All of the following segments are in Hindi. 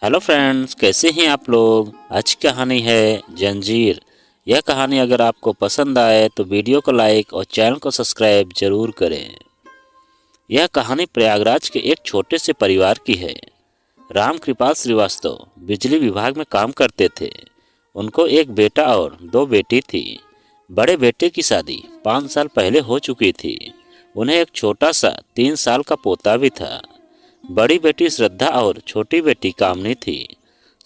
हेलो फ्रेंड्स, कैसे हैं आप लोग। आज की कहानी है जंजीर। यह कहानी अगर आपको पसंद आए तो वीडियो को लाइक और चैनल को सब्सक्राइब जरूर करें। यह कहानी प्रयागराज के एक छोटे से परिवार की है। राम कृपाल श्रीवास्तव बिजली विभाग में काम करते थे। उनको एक बेटा और 2 बेटी थी। बड़े बेटे की शादी 5 साल पहले हो चुकी थी। उन्हें एक छोटा सा 3 साल का पोता भी था। बड़ी बेटी श्रद्धा और छोटी बेटी कामनी थी।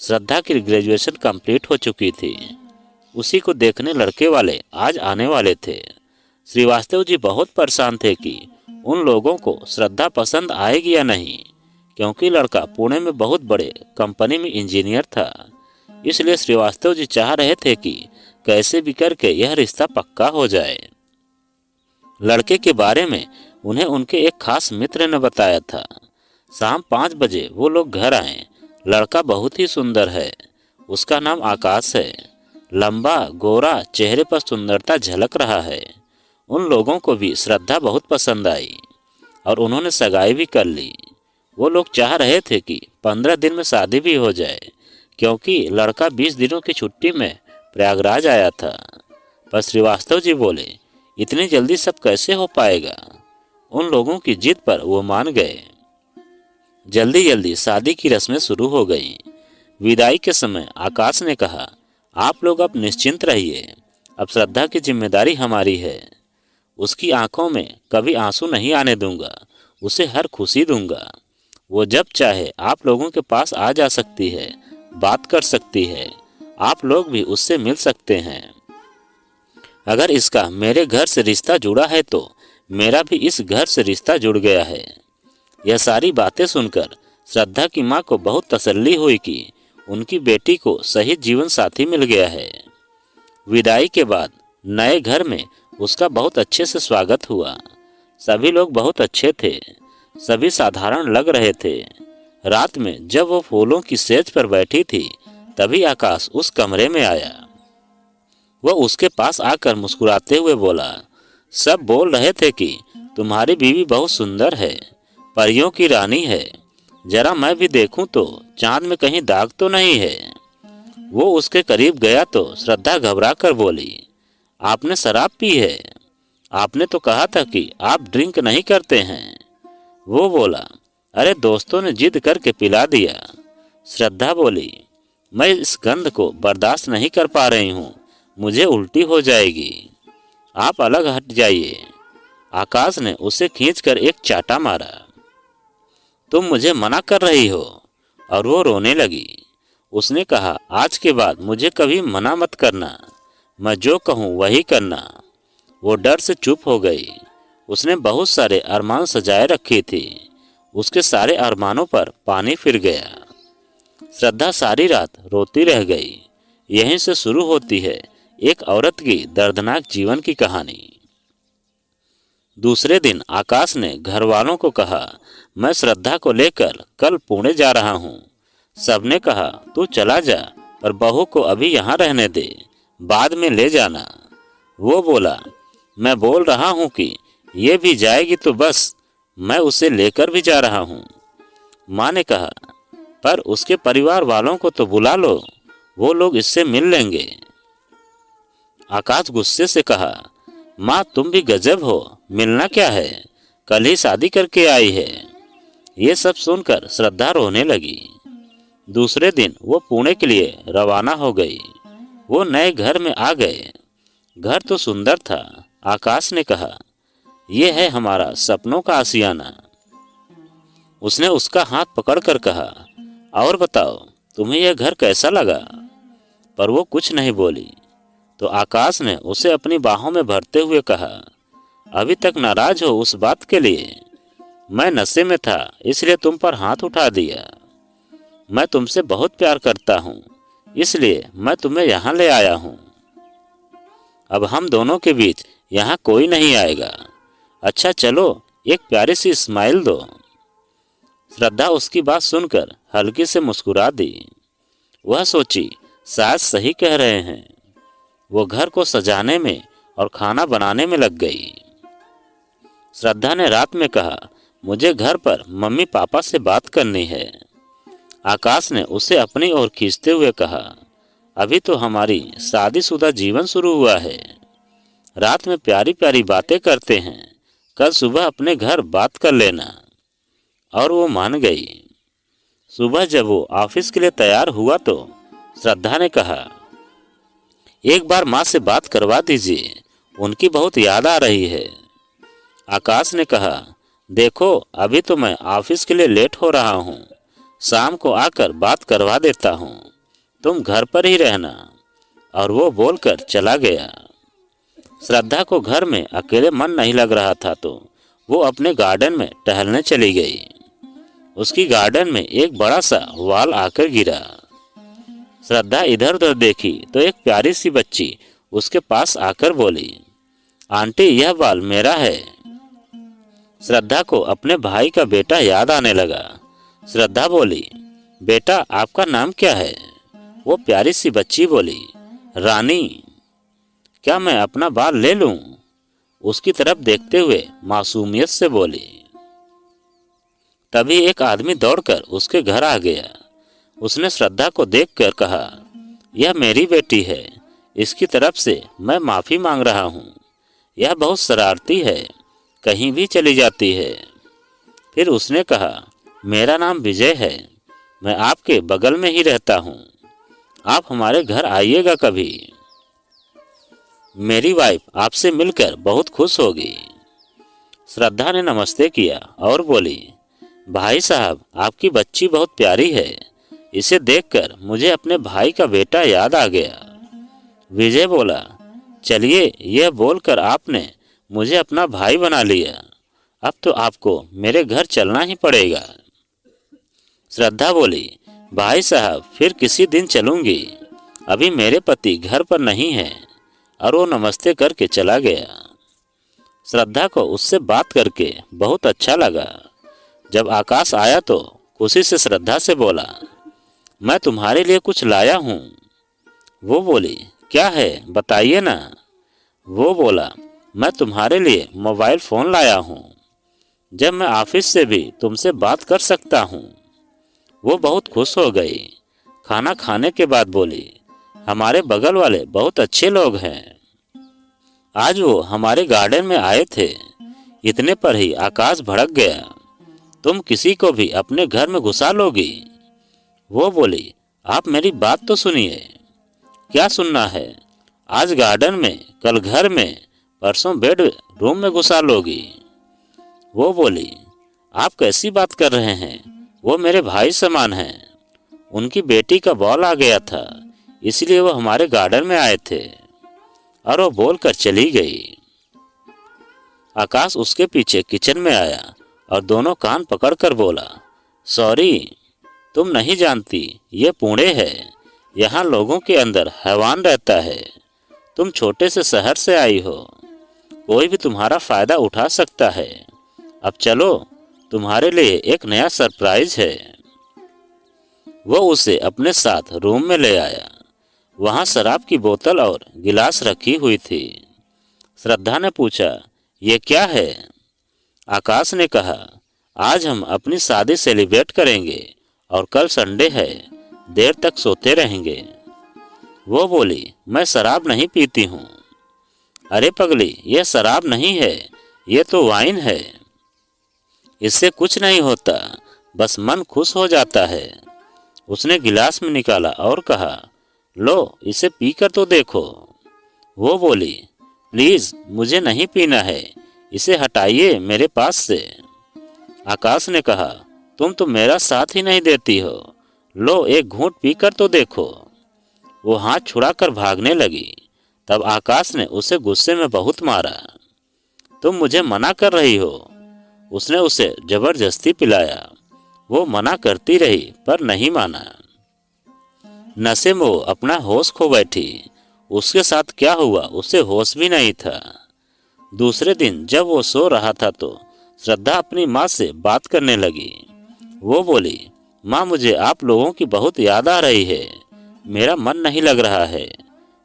श्रद्धा की ग्रेजुएशन कंप्लीट हो चुकी थी। उसी को देखने लड़के वाले आज आने वाले थे। श्रीवास्तव जी बहुत परेशान थे कि उन लोगों को श्रद्धा पसंद आएगी या नहीं, क्योंकि लड़का पुणे में बहुत बड़े कंपनी में इंजीनियर था। इसलिए श्रीवास्तव जी चाह रहे थे कि कैसे भी करके यह रिश्ता पक्का हो जाए। लड़के के बारे में उन्हें उनके एक खास मित्र ने बताया था। शाम 5 बजे वो लोग घर आए। लड़का बहुत ही सुंदर है। उसका नाम आकाश है। लंबा गोरा, चेहरे पर सुंदरता झलक रहा है। उन लोगों को भी श्रद्धा बहुत पसंद आई और उन्होंने सगाई भी कर ली। वो लोग चाह रहे थे कि 15 दिन में शादी भी हो जाए, क्योंकि लड़का 20 दिनों की छुट्टी में प्रयागराज आया था। पर श्रीवास्तव जी बोले, इतनी जल्दी सब कैसे हो पाएगा। उन लोगों की जिद पर वो मान गए। जल्दी जल्दी शादी की रस्में शुरू हो गईं। विदाई के समय आकाश ने कहा, आप लोग अब निश्चिंत रहिए। अब श्रद्धा की जिम्मेदारी हमारी है। उसकी आंखों में कभी आंसू नहीं आने दूंगा। उसे हर खुशी दूंगा। वो जब चाहे आप लोगों के पास आ जा सकती है, बात कर सकती है। आप लोग भी उससे मिल सकते हैं। अगर इसका मेरे घर से रिश्ता जुड़ा है तो मेरा भी इस घर से रिश्ता जुड़ गया है। यह सारी बातें सुनकर श्रद्धा की माँ को बहुत तसल्ली हुई कि उनकी बेटी को सही जीवन साथी मिल गया है। विदाई के बाद नए घर में उसका बहुत अच्छे से स्वागत हुआ। सभी लोग बहुत अच्छे थे। सभी साधारण लग रहे थे। रात में जब वो फूलों की सेज पर बैठी थी, तभी आकाश उस कमरे में आया। वह उसके पास आकर मुस्कुराते हुए बोला, सब बोल रहे थे कि तुम्हारी बीवी बहुत सुंदर है, परियों की रानी है। जरा मैं भी देखूं तो चांद में कहीं दाग तो नहीं है। वो उसके करीब गया तो श्रद्धा घबरा कर बोली, आपने शराब पी है। आपने तो कहा था कि आप ड्रिंक नहीं करते हैं। वो बोला, अरे दोस्तों ने जिद करके पिला दिया। श्रद्धा बोली, मैं इस गंध को बर्दाश्त नहीं कर पा रही हूँ। मुझे उल्टी हो जाएगी। आप अलग हट जाइए। आकाश ने उसे खींचकर एक चाटा मारा। तुम मुझे मना कर रही हो। और वो रोने लगी। उसने कहा, आज के बाद मुझे कभी मना मत करना। मैं जो कहूँ वही करना। वो डर से चुप हो गई। उसने बहुत सारे अरमान सजाए रखी थी। उसके सारे अरमानों पर पानी फिर गया। श्रद्धा सारी रात रोती रह गई। यहीं से शुरू होती है एक औरत की दर्दनाक जीवन की कहानी। दूसरे दिन आकाश ने घर वालों को कहा, मैं श्रद्धा को लेकर कल पुणे जा रहा हूँ। सबने कहा, तू चला जा, पर बहू को अभी यहाँ रहने दे, बाद में ले जाना। वो बोला, मैं बोल रहा हूँ कि ये भी जाएगी तो बस, मैं उसे लेकर भी जा रहा हूँ। माँ ने कहा, पर उसके परिवार वालों को तो बुला लो, वो लोग इससे मिल लेंगे। आकाश गुस्से से कहा, माँ तुम भी गजब हो, मिलना क्या है, कल ही शादी करके आई है। ये सब सुनकर श्रद्धा रोने लगी। दूसरे दिन वो पुणे के लिए रवाना हो गई। वो नए घर में आ गए। घर तो सुंदर था। आकाश ने कहा, ये है हमारा सपनों का आशियाना। उसने उसका हाथ पकड़कर कहा, और बताओ तुम्हें यह घर कैसा लगा। पर वो कुछ नहीं बोली। तो आकाश ने उसे अपनी बाहों में भरते हुए कहा, अभी तक नाराज हो उस बात के लिए। मैं नशे में था, इसलिए तुम पर हाथ उठा दिया। मैं तुमसे बहुत प्यार करता हूँ, इसलिए मैं तुम्हें यहाँ ले आया हूँ। अब हम दोनों के बीच यहाँ कोई नहीं आएगा। अच्छा चलो, एक प्यारी सी स्माइल दो। श्रद्धा उसकी बात सुनकर हल्की से मुस्कुरा दी। वह सोची, शायद सही कह रहे हैं। वो घर को सजाने में और खाना बनाने में लग गई। श्रद्धा ने रात में कहा, मुझे घर पर मम्मी पापा से बात करनी है। आकाश ने उसे अपनी ओर खींचते हुए कहा, अभी तो हमारी शादीशुदा जीवन शुरू हुआ है। रात में प्यारी प्यारी बातें करते हैं, कल सुबह अपने घर बात कर लेना। और वो मान गई। सुबह जब वो ऑफिस के लिए तैयार हुआ तो श्रद्धा ने कहा, एक बार माँ से बात करवा दीजिए, उनकी बहुत याद आ रही है। आकाश ने कहा, देखो अभी तो मैं ऑफिस के लिए लेट हो रहा हूँ, शाम को आकर बात करवा देता हूँ, तुम घर पर ही रहना। और वो बोलकर चला गया। श्रद्धा को घर में अकेले मन नहीं लग रहा था तो वो अपने गार्डन में टहलने चली गई। उसकी गार्डन में एक बड़ा सा वाल आकर गिरा। श्रद्धा इधर उधर देखी तो एक प्यारी सी बच्ची उसके पास आकर बोली, आंटी यह बाल मेरा है। श्रद्धा को अपने भाई का बेटा याद आने लगा। श्रद्धा बोली, बेटा आपका नाम क्या है? वो प्यारी सी बच्ची बोली, रानी। क्या मैं अपना बाल ले लूं? उसकी तरफ देखते हुए मासूमियत से बोली। तभी एक आदमी दौड़कर उसके घर आ गया। उसने श्रद्धा को देखकर कहा, यह मेरी बेटी है, इसकी तरफ से मैं माफ़ी मांग रहा हूँ। यह बहुत शरारती है, कहीं भी चली जाती है। फिर उसने कहा, मेरा नाम विजय है, मैं आपके बगल में ही रहता हूँ, आप हमारे घर आइएगा कभी। मेरी वाइफ आपसे मिलकर बहुत खुश होगी। श्रद्धा ने नमस्ते किया और बोली, भाई साहब आपकी बच्ची बहुत प्यारी है, इसे देखकर मुझे अपने भाई का बेटा याद आ गया। विजय बोला, चलिए यह बोलकर आपने मुझे अपना भाई बना लिया, अब तो आपको मेरे घर चलना ही पड़ेगा। श्रद्धा बोली, भाई साहब फिर किसी दिन चलूंगी, अभी मेरे पति घर पर नहीं है। और वो नमस्ते करके चला गया। श्रद्धा को उससे बात करके बहुत अच्छा लगा। जब आकाश आया तो खुशी से श्रद्धा से बोला, मैं तुम्हारे लिए कुछ लाया हूँ। वो बोली, क्या है बताइए ना। वो बोला, मैं तुम्हारे लिए मोबाइल फ़ोन लाया हूँ, जब मैं ऑफिस से भी तुमसे बात कर सकता हूँ। वो बहुत खुश हो गई। खाना खाने के बाद बोली, हमारे बगल वाले बहुत अच्छे लोग हैं, आज वो हमारे गार्डन में आए थे। इतने पर ही आकाश भड़क गया, तुम किसी को भी अपने घर में घुसा लोगी। वो बोली, आप मेरी बात तो सुनिए। क्या सुनना है? आज गार्डन में, कल घर में, परसों बेड रूम में घुसा लोगी। वो बोली, आप कैसी बात कर रहे हैं, वो मेरे भाई समान हैं, उनकी बेटी का बॉल आ गया था, इसलिए वो हमारे गार्डन में आए थे। और वो बोलकर चली गई। आकाश उसके पीछे किचन में आया और दोनों कान पकड़कर बोला, सॉरी, तुम नहीं जानती ये पुणे है, यहाँ लोगों के अंदर हैवान रहता है। तुम छोटे से शहर से आई हो, कोई भी तुम्हारा फायदा उठा सकता है। अब चलो, तुम्हारे लिए एक नया सरप्राइज है। वो उसे अपने साथ रूम में ले आया। वहाँ शराब की बोतल और गिलास रखी हुई थी। श्रद्धा ने पूछा, ये क्या है? आकाश ने कहा, आज हम अपनी शादी सेलिब्रेट करेंगे और कल संडे है, देर तक सोते रहेंगे। वो बोली, मैं शराब नहीं पीती हूँ। अरे पगली, यह शराब नहीं है, ये तो वाइन है, इससे कुछ नहीं होता, बस मन खुश हो जाता है। उसने गिलास में निकाला और कहा, लो इसे पीकर तो देखो। वो बोली, प्लीज मुझे नहीं पीना है, इसे हटाइए मेरे पास से। आकाश ने कहा, तुम तो मेरा साथ ही नहीं देती हो, लो एक घूंट पीकर तो देखो। वो हाथ छुड़ाकर भागने लगी। तब आकाश ने उसे गुस्से में बहुत मारा। तुम मुझे मना कर रही हो। उसने उसे जबरदस्ती पिलाया। वो मना करती रही पर नहीं माना। नशे में वो अपना होश खो बैठी। उसके साथ क्या हुआ उसे होश भी नहीं था। दूसरे दिन जब वो सो रहा था तो श्रद्धा अपनी माँ से बात करने लगी। वो बोली, माँ मुझे आप लोगों की बहुत याद आ रही है, मेरा मन नहीं लग रहा है।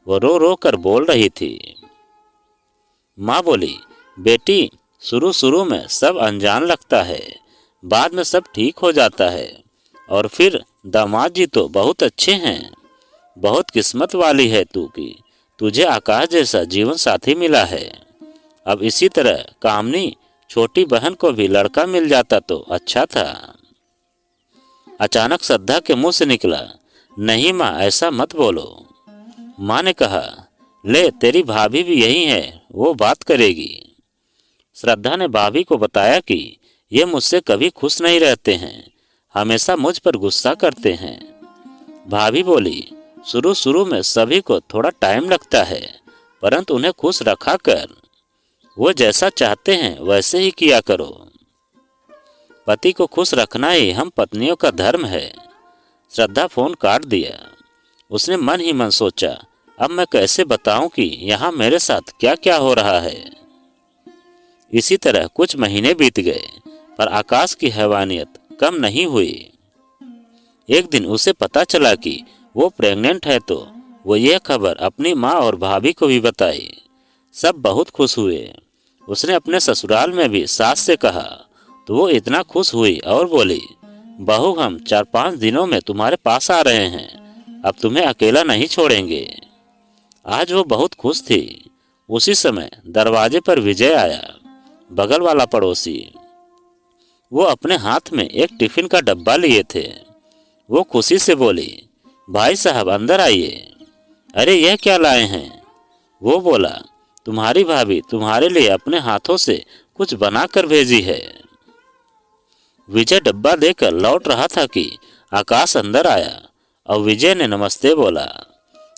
वो रो रो कर बोल रही थी। माँ बोली, बेटी शुरू शुरू में सब अनजान लगता है, बाद में सब ठीक हो जाता है और फिर दामाद जी तो बहुत अच्छे हैं। बहुत किस्मत वाली है तू कि तुझे आकाश जैसा जीवन साथी मिला है। अब इसी तरह कामनी छोटी बहन को भी लड़का मिल जाता तो अच्छा था। अचानक श्रद्धा के मुंह से निकला, नहीं माँ, ऐसा मत बोलो। माँ ने कहा, ले तेरी भाभी भी यही है, वो बात करेगी। श्रद्धा ने भाभी को बताया कि ये मुझसे कभी खुश नहीं रहते हैं, हमेशा मुझ पर गुस्सा करते हैं। भाभी बोली, शुरू शुरू में सभी को थोड़ा टाइम लगता है, परंतु उन्हें खुश रखा कर। वो जैसा चाहते हैं वैसे ही किया करो। पति को खुश रखना ही हम पत्नियों का धर्म है। श्रद्धा फोन काट दिया। उसने मन ही मन सोचा, अब मैं कैसे बताऊं कि यहाँ मेरे साथ क्या क्या हो रहा है। इसी तरह कुछ महीने बीत गए, पर आकाश की हैवानियत कम नहीं हुई। एक दिन उसे पता चला कि वो प्रेग्नेंट है, तो वो ये खबर अपनी माँ और भाभी को भी बताई। सब बहुत खुश हुए। उसने अपने ससुराल में भी सास से कहा, तो वो इतना खुश हुई और बोली, बहू हम 4-5 दिनों में तुम्हारे पास आ रहे हैं, अब तुम्हें अकेला नहीं छोड़ेंगे। आज वो बहुत खुश थी। उसी समय दरवाजे पर विजय आया, बगल वाला पड़ोसी। वो अपने हाथ में एक टिफिन का डब्बा लिए थे। वो खुशी से बोली, भाई साहब अंदर आइए। अरे यह क्या लाए हैं? वो बोला, तुम्हारी भाभी तुम्हारे लिए अपने हाथों से कुछ बना कर भेजी है। विजय डब्बा देकर लौट रहा था कि आकाश अंदर आया और विजय ने नमस्ते बोला।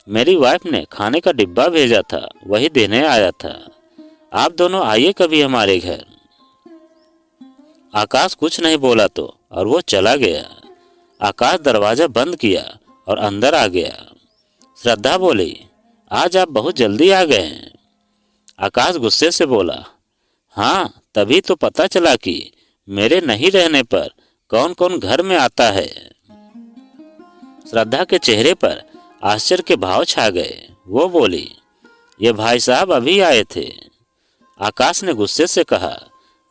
मेरी वाइफ ने खाने का डिब्बा भेजा था, वही देने आया था। आप दोनों आइए कभी हमारे घर। आकाश कुछ नहीं बोला तो और वो चला गया। आकाश दरवाजा बंद किया और अंदर आ गया। श्रद्धा बोली, आज आप बहुत जल्दी आ गए हैं। आकाश गुस्से से बोला, हाँ, तभी तो पता चला कि मेरे नहीं रहने पर कौन कौन घर में आता है। श्रद्धा के चेहरे पर आश्चर्य के भाव छा गए। वो बोली, ये भाई साहब अभी आए थे। आकाश ने गुस्से से कहा,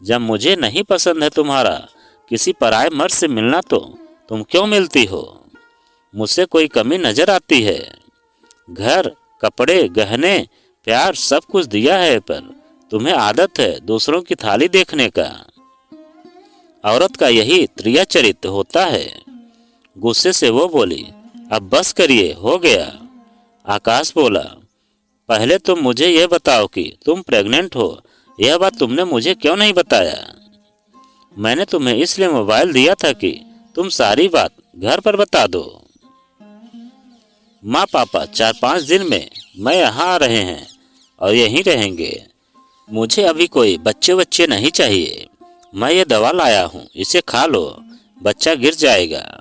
जब मुझे नहीं पसंद है तुम्हारा किसी पराये मर्द से मिलना, तो तुम क्यों मिलती हो? मुझसे कोई कमी नजर आती है? घर, कपड़े, गहने, प्यार सब कुछ दिया है, पर तुम्हें आदत है दूसरों की थाली देखने का। औरत का यही त्रिया चरित्र होता है। गुस्से से वो बोली, अब बस करिए, हो गया। आकाश बोला, पहले तुम मुझे यह बताओ कि तुम प्रेग्नेंट हो। यह बात तुमने मुझे क्यों नहीं बताया? मैंने तुम्हें इसलिए मोबाइल दिया था कि तुम सारी बात घर पर बता दो। माँ पापा 4-5 दिन में मैं यहाँ आ रहे हैं और यहीं रहेंगे। मुझे अभी कोई बच्चे नहीं चाहिए। मैं ये दवा लाया हूँ, इसे खा लो, बच्चा गिर जाएगा।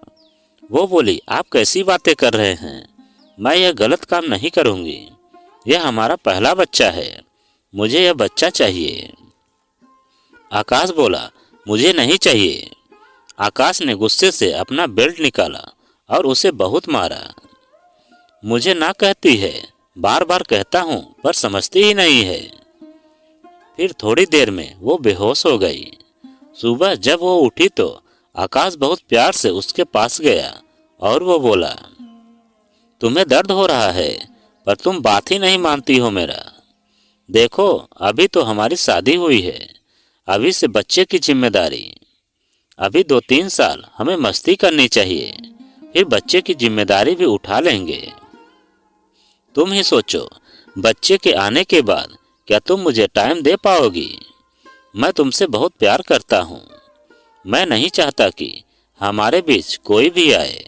वो बोली, आप कैसी बातें कर रहे हैं? मैं यह गलत काम नहीं करूँगी। यह हमारा पहला बच्चा है, मुझे यह बच्चा चाहिए। आकाश बोला, मुझे नहीं चाहिए। आकाश ने गुस्से से अपना बेल्ट निकाला और उसे बहुत मारा। मुझे ना कहती है, बार बार कहता हूँ पर समझती ही नहीं है। फिर थोड़ी देर में वो बेहोश हो गई। सुबह जब वो उठी तो आकाश बहुत प्यार से उसके पास गया और वो बोला, तुम्हें दर्द हो रहा है पर तुम बात ही नहीं मानती हो मेरा। देखो, अभी तो हमारी शादी हुई है, अभी से बच्चे की जिम्मेदारी। अभी 2-3 साल हमें मस्ती करनी चाहिए, फिर बच्चे की जिम्मेदारी भी उठा लेंगे। तुम ही सोचो, बच्चे के आने के बाद क्या तुम मुझे टाइम दे पाओगी? मैं तुमसे बहुत प्यार करता हूँ। मैं नहीं चाहता कि हमारे बीच कोई भी आए।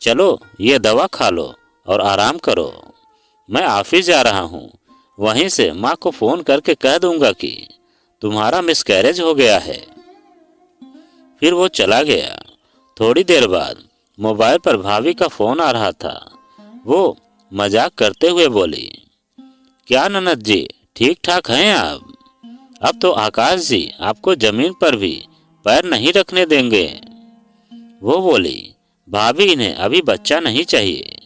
चलो ये दवा खा लो और आराम करो। मैं ऑफिस जा रहा हूँ, वहीं से माँ को फोन करके कह दूंगा कि तुम्हारा मिसकैरेज हो गया है। फिर वो चला गया। थोड़ी देर बाद मोबाइल पर भाभी का फोन आ रहा था। वो मजाक करते हुए बोली, क्या ननद जी, ठीक ठाक हैं आप? अब तो आकाश जी आपको जमीन पर भी पैर नहीं रखने देंगे। वो बोली, भाभी इन्हें अभी बच्चा नहीं चाहिए,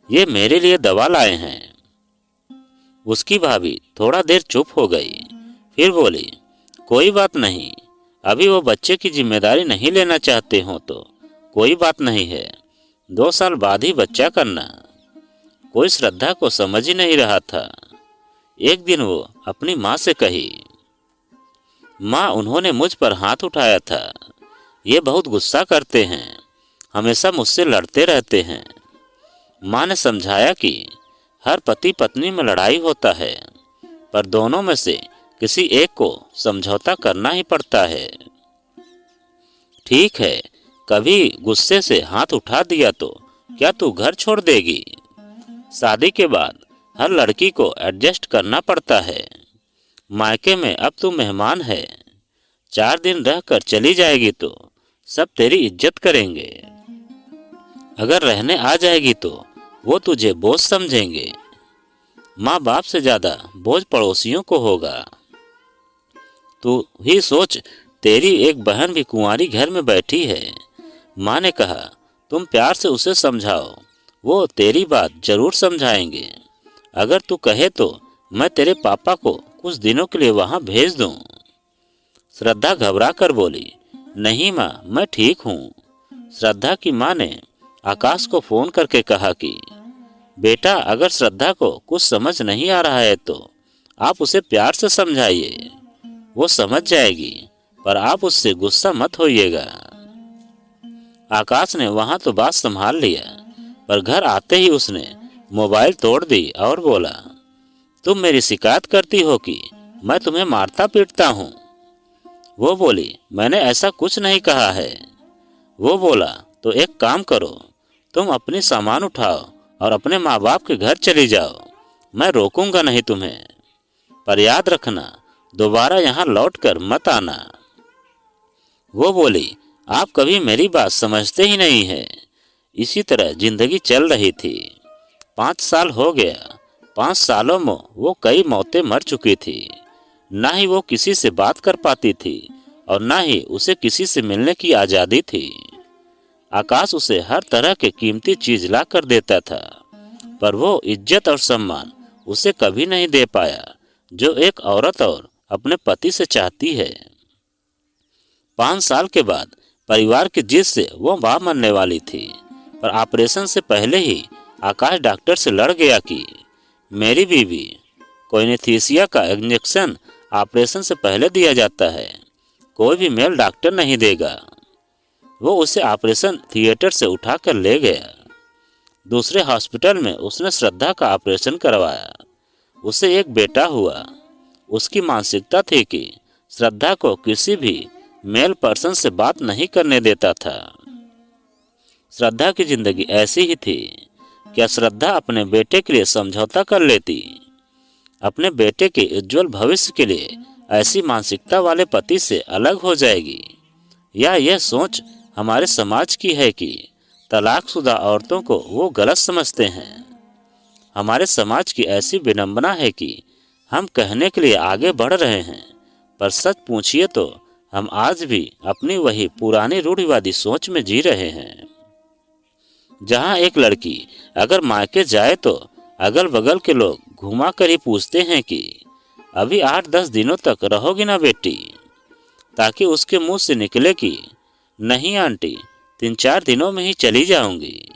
ये मेरे लिए दवा लाए हैं। उसकी भाभी थोड़ा देर चुप हो गई, फिर बोली, कोई बात नहीं, अभी वो बच्चे की जिम्मेदारी नहीं लेना चाहते हो तो कोई बात नहीं है, 2 साल बाद ही बच्चा करना। कोई श्रद्धा को समझ ही नहीं रहा था। एक दिन वो अपनी माँ से कही, माँ, उन्होंने मुझ पर हाथ उठाया था। ये बहुत गुस्सा करते हैं, हमेशा मुझसे लड़ते रहते हैं। माँ ने समझाया कि हर पति पत्नी में लड़ाई होता है, पर दोनों में से किसी एक को समझौता करना ही पड़ता है। ठीक है, कभी गुस्से से हाथ उठा दिया तो क्या तू घर छोड़ देगी? शादी के बाद हर लड़की को एडजस्ट करना पड़ता है। मायके में अब तू मेहमान है, 4 दिन रहकर चली जाएगी तो सब तेरी इज्जत करेंगे। अगर रहने आ जाएगी तो वो तुझे बोझ समझेंगे। माँ बाप से ज्यादा बोझ पड़ोसियों को होगा। तू ही सोच, तेरी एक बहन भी कुंवारी घर में बैठी है। माँ ने कहा, तुम प्यार से उसे समझाओ, वो तेरी बात जरूर समझाएंगे। अगर तू कहे तो मैं तेरे पापा को कुछ दिनों के लिए वहां भेज दूं। श्रद्धा घबरा कर बोली, नहीं माँ, मैं ठीक हूँ। श्रद्धा की माँ ने आकाश को फोन करके कहा कि बेटा, अगर श्रद्धा को कुछ समझ नहीं आ रहा है तो आप उसे प्यार से समझाइए, वो समझ जाएगी, पर आप उससे गुस्सा मत होइएगा। आकाश ने वहां तो बात संभाल लिया, पर घर आते ही उसने मोबाइल तोड़ दी और बोला, तुम मेरी शिकायत करती हो कि मैं तुम्हें मारता पीटता हूँ। वो बोली, मैंने ऐसा कुछ नहीं कहा है। वो बोला, तो एक काम करो, तुम अपनी सामान उठाओ और अपने माँ बाप के घर चली जाओ। मैं रोकूंगा नहीं तुम्हें, पर याद रखना दोबारा यहाँ लौट कर मत आना। वो बोली, आप कभी मेरी बात समझते ही नहीं है। इसी तरह जिंदगी चल रही थी। 5 साल हो गया। 5 सालों में वो कई मौतें मर चुकी थी। ना ही वो किसी से बात कर पाती थी और ना ही उसे किसी से मिलने की आज़ादी थी। आकाश उसे हर तरह के कीमती चीज ला कर देता था, पर वो इज्जत और सम्मान उसे कभी नहीं दे पाया जो एक औरत और अपने पति से चाहती है। 5 साल के बाद परिवार की जिद से वो मां मरने वाली थी, पर ऑपरेशन से पहले ही आकाश डॉक्टर से लड़ गया कि मेरी बीवी कोइनेस्थीसिया का इंजेक्शन ऑपरेशन से पहले दिया जाता है, कोई भी मेल डॉक्टर नहीं देगा। वो उसे ऑपरेशन थिएटर से उठाकर ले गया। दूसरे हॉस्पिटल में उसने श्रद्धा का ऑपरेशन करवाया। उसे एक बेटा हुआ। उसकी मानसिकता थी कि श्रद्धा को किसी भी मेल पर्सन से बात नहीं करने देता था। श्रद्धा की जिंदगी ऐसी ही थी। क्या श्रद्धा अपने बेटे के लिए समझौता कर लेती? अपने बेटे के उज्जवल भविष्य के लिए ऐसी मानसिकता वाले पति से अलग हो जाएगी? या यह सोच हमारे समाज की है कि तलाकशुदा औरतों को वो गलत समझते हैं? हमारे समाज की ऐसी विडंबना है कि हम कहने के लिए आगे बढ़ रहे हैं, पर सच पूछिए तो हम आज भी अपनी वही पुरानी रूढ़िवादी सोच में जी रहे हैं, जहां एक लड़की अगर मायके जाए तो अगल बगल के लोग घुमा कर ही पूछते हैं कि अभी 8-10 दिनों तक रहोगी ना बेटी, ताकि उसके मुंह से निकले कि नहीं आंटी, 3-4 दिनों में ही चली जाऊंगी।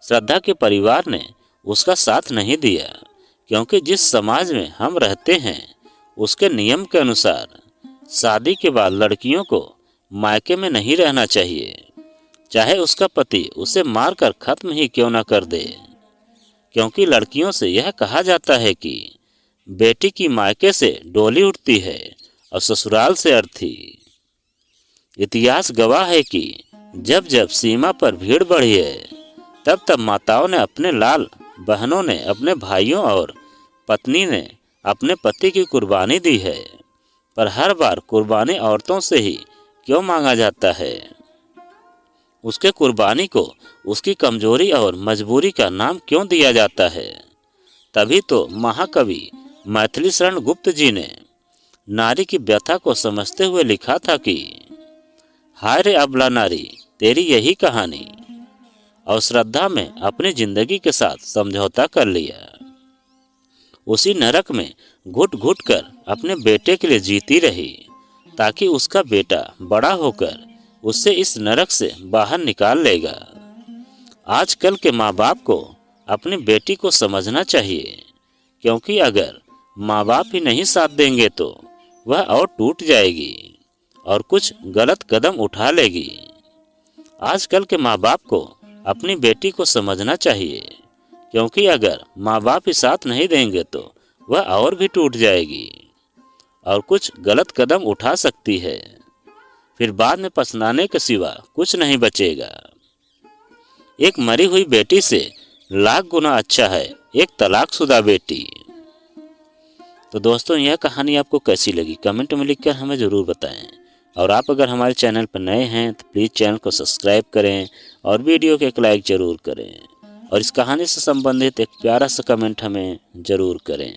श्रद्धा के परिवार ने उसका साथ नहीं दिया, क्योंकि जिस समाज में हम रहते हैं उसके नियम के अनुसार शादी के बाद लड़कियों को मायके में नहीं रहना चाहिए, चाहे उसका पति उसे मारकर खत्म ही क्यों न कर दे, क्योंकि लड़कियों से यह कहा जाता है कि बेटी की मायके से डोली उठती है और ससुराल से अर्थी। इतिहास गवाह है कि जब जब सीमा पर भीड़ बढ़ी है, तब तब माताओं ने अपने लाल, बहनों ने अपने भाइयों और पत्नी ने अपने पति की कुर्बानी दी है। पर हर बार कुर्बानी औरतों से ही क्यों मांगा जाता है? उसके कुर्बानी को उसकी कमजोरी और मजबूरी का नाम क्यों दिया जाता है? तभी तो महाकवि मैथिली शरण गुप्त जी ने नारी की व्यथा को समझते हुए लिखा था कि हाय रे अबला नारी, तेरी यही कहानी। और श्रद्धा में अपनी जिंदगी के साथ समझौता कर लिया। उसी नरक में घुट कर अपने बेटे के लिए जीती रही, ताकि उसका बेटा बड़ा होकर उसे इस नरक से बाहर निकाल लेगा। आजकल के माँ बाप को अपनी बेटी को समझना चाहिए, क्योंकि अगर माँ बाप ही नहीं साथ देंगे तो वह और टूट जाएगी और कुछ गलत कदम उठा लेगी। आजकल के माँ बाप को अपनी बेटी को समझना चाहिए, क्योंकि अगर माँ बाप ही साथ नहीं देंगे तो वह और भी टूट जाएगी और कुछ गलत कदम उठा सकती है। फिर बाद में पछताने के सिवा कुछ नहीं बचेगा। एक मरी हुई बेटी से लाख गुना अच्छा है एक तलाकशुदा बेटी। तो दोस्तों, यह कहानी आपको कैसी लगी कमेंट में लिखकर हमें ज़रूर बताएं। और आप अगर हमारे चैनल पर नए हैं तो प्लीज़ चैनल को सब्सक्राइब करें और वीडियो को एक लाइक ज़रूर करें और इस कहानी से संबंधित एक प्यारा सा कमेंट हमें ज़रूर करें।